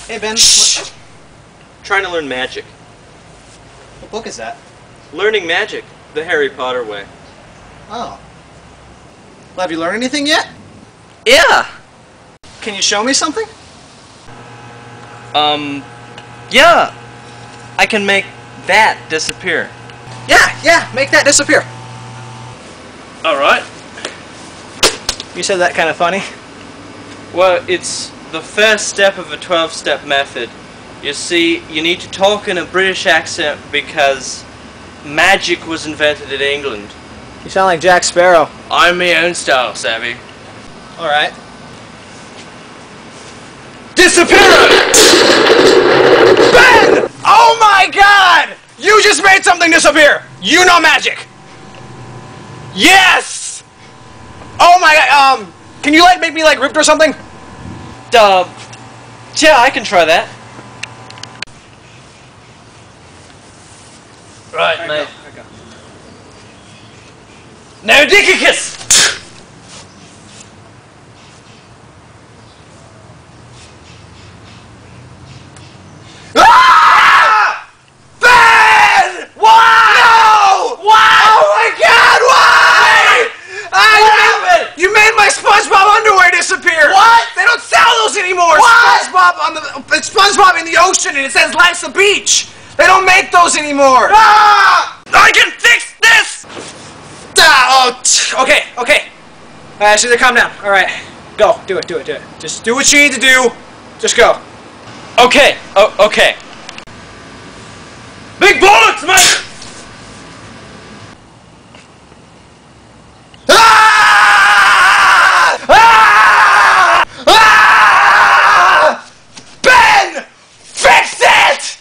Hey, Ben. Shh! Trying to learn magic. What book is that? Learning magic, the Harry Potter way. Oh. Well, have you learned anything yet? Yeah! Can you show me something? Yeah! I can make that disappear. Yeah, make that disappear. Alright. You said that kind of funny. Well, it's the first step of a 12-step method. You see, you need to talk in a British accent because magic was invented in England. You sound like Jack Sparrow. I'm my own style, savvy. Alright. Disappearance! Ben! Oh my god! You just made something disappear! You know magic! Yes! Oh my god, can you make me ripped or something? Yeah, I can try that. Right, mate. Now, Dickycus! Ah! Ben! Why? No! Why? Oh my god, why? You made my SpongeBob underwear disappear! What? They don't sell those anymore! What? It's SpongeBob in the ocean and it says life's a beach! They don't make those anymore! Ah! I can fix this! Okay. Caesar, calm down. Alright. Go. Do it. Just do what you need to do. Just go. Okay, okay. Big bollocks, mate! Ben! Fix it!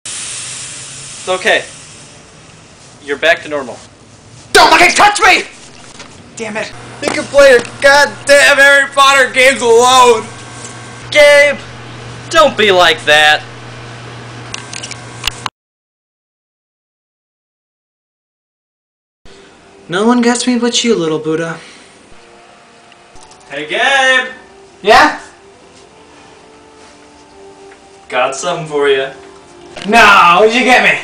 It's okay. You're back to normal. Don't fucking touch me! Damn it. You can play your goddamn Harry Potter games alone. Gabe, don't be like that. No one gets me but you, little Buddha. Hey, Gabe! Yeah? Got something for you. No, what'd you get me?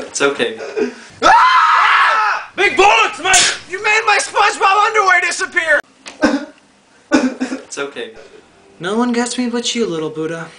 It's okay. Ah! Big bollocks, mate! You made my SpongeBob underwear disappear! It's okay. No one gets me but you, little Buddha.